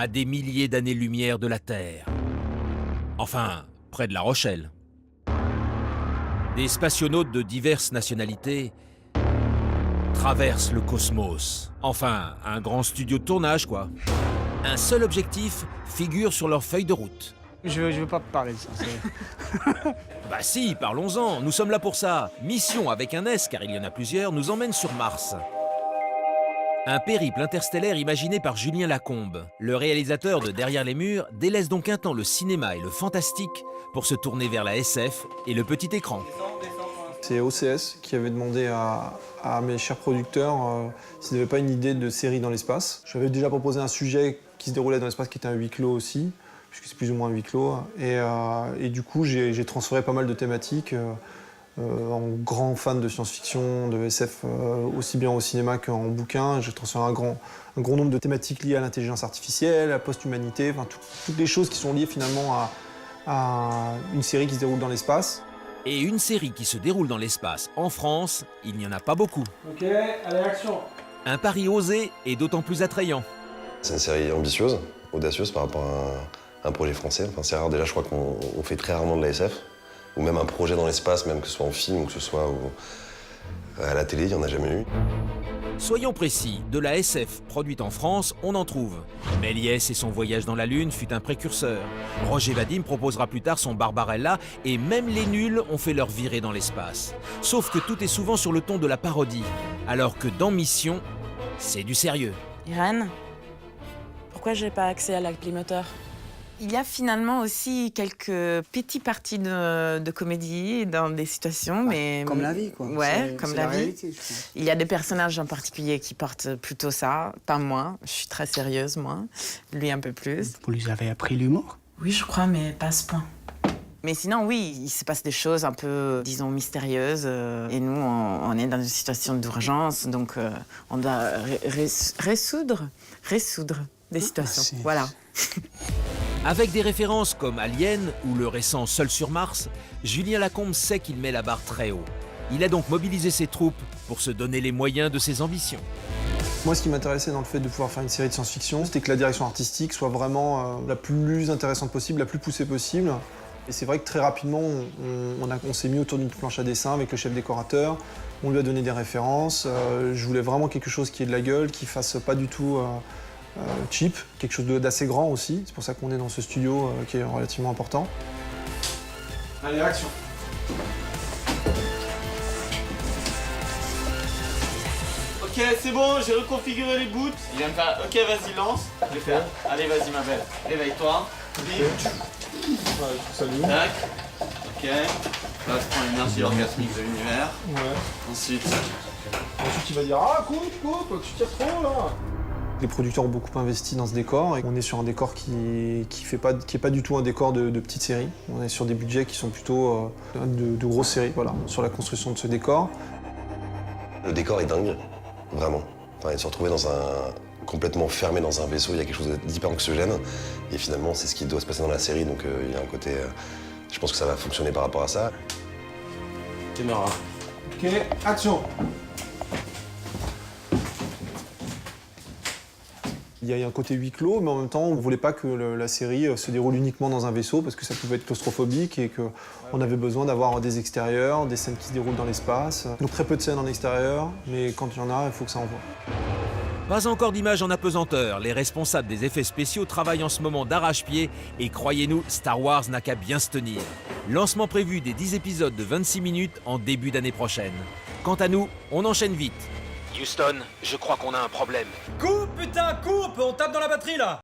à des milliers d'années-lumière de la Terre. Enfin, près de La Rochelle. Des spationautes de diverses nationalités traversent le cosmos. Enfin, un grand studio de tournage, quoi. Un seul objectif figure sur leur feuille de route. Je veux pas parler de ça. Bah si, parlons-en, nous sommes là pour ça. Mission avec un S, car il y en a plusieurs, nous emmène sur Mars. Un périple interstellaire imaginé par Julien Lacombe. Le réalisateur de Derrière les murs délaisse donc un temps le cinéma et le fantastique pour se tourner vers la SF et le petit écran. C'est OCS qui avait demandé à mes chers producteurs s'ils n'avaient pas une idée de série dans l'espace. J'avais déjà proposé un sujet qui se déroulait dans l'espace qui était un huis clos aussi, puisque c'est plus ou moins un huis clos. Et du coup, j'ai transféré pas mal de thématiques. En grand fan de science-fiction, de SF, aussi bien au cinéma qu'en bouquin. J'ai transféré un grand nombre de thématiques liées à l'intelligence artificielle, à la post-humanité, enfin, toutes les choses qui sont liées finalement à une série qui se déroule dans l'espace. Et une série qui se déroule dans l'espace en France, il n'y en a pas beaucoup. Ok, allez, action. Un pari osé et d'autant plus attrayant. C'est une série ambitieuse, audacieuse par rapport à un projet français. Enfin, c'est rare, déjà, je crois qu'on fait très rarement de la SF. Ou même un projet dans l'espace, même que ce soit en film ou que ce soit à la télé, il n'y en a jamais eu. Soyons précis, de la SF produite en France, on en trouve. Méliès et son voyage dans la Lune fut un précurseur. Roger Vadim proposera plus tard son Barbarella, et même les nuls ont fait leur virée dans l'espace. Sauf que tout est souvent sur le ton de la parodie, alors que dans Mission, c'est du sérieux. Irène, pourquoi j'ai pas accès à l'appli moteur ? Il y a finalement aussi quelques petites parties de comédie dans des situations, mais... Comme la vie, quoi. Ouais, comme la vie. Réalité, je pense. Il y a des personnages en particulier qui portent plutôt ça, pas moi. Je suis très sérieuse, moi. Lui, un peu plus. Vous lui avez appris l'humour? Oui, je crois, mais pas à ce point. Mais sinon, oui, il se passe des choses un peu, disons, mystérieuses. Et nous, on est dans une situation d'urgence, donc on doit résoudre des situations. Voilà. Avec des références comme Alien ou le récent Seul sur Mars, Julien Lacombe sait qu'il met la barre très haut. Il a donc mobilisé ses troupes pour se donner les moyens de ses ambitions. Moi, ce qui m'intéressait dans le fait de pouvoir faire une série de science-fiction, c'était que la direction artistique soit vraiment la plus intéressante possible, la plus poussée possible. Et c'est vrai que très rapidement, on s'est mis autour d'une planche à dessin avec le chef décorateur. On lui a donné des références. Je voulais vraiment quelque chose qui ait de la gueule, qui fasse pas du tout cheap, quelque chose d'assez grand aussi. C'est pour ça qu'on est dans ce studio qui est relativement important. Allez, action! Ok, c'est bon, j'ai reconfiguré les boots. Il vient de faire. Ok, vas-y, lance. Je vais faire. Allez, vas-y, ma belle. Réveille-toi. Salut. Tac. Ok. Là, je prends l'énergie orgasmique de l'univers. Ouais. Ensuite. Ensuite, il va dire ah coupe, tu tires trop là. Les producteurs ont beaucoup investi dans ce décor et on est sur un décor qui est pas du tout un décor de petite série. On est sur des budgets qui sont plutôt de grosses séries, voilà, sur la construction de ce décor. Le décor est dingue, vraiment. Enfin, se retrouver complètement fermé dans un vaisseau, il y a quelque chose d'hyper anxiogène. Et finalement, c'est ce qui doit se passer dans la série, donc il y a un côté... je pense que ça va fonctionner par rapport à ça. Caméra. Ok, action! Il y a un côté huis clos, mais en même temps, on ne voulait pas que la série se déroule uniquement dans un vaisseau parce que ça pouvait être claustrophobique et qu'on avait besoin d'avoir des extérieurs, des scènes qui se déroulent dans l'espace. Donc très peu de scènes en extérieur, mais quand il y en a, il faut que ça envoie. Pas encore d'image en apesanteur, les responsables des effets spéciaux travaillent en ce moment d'arrache-pied et croyez-nous, Star Wars n'a qu'à bien se tenir. Lancement prévu des 10 épisodes de 26 minutes en début d'année prochaine. Quant à nous, on enchaîne vite. Houston, je crois qu'on a un problème. Coupe, putain, coupe! On tape dans la batterie, là!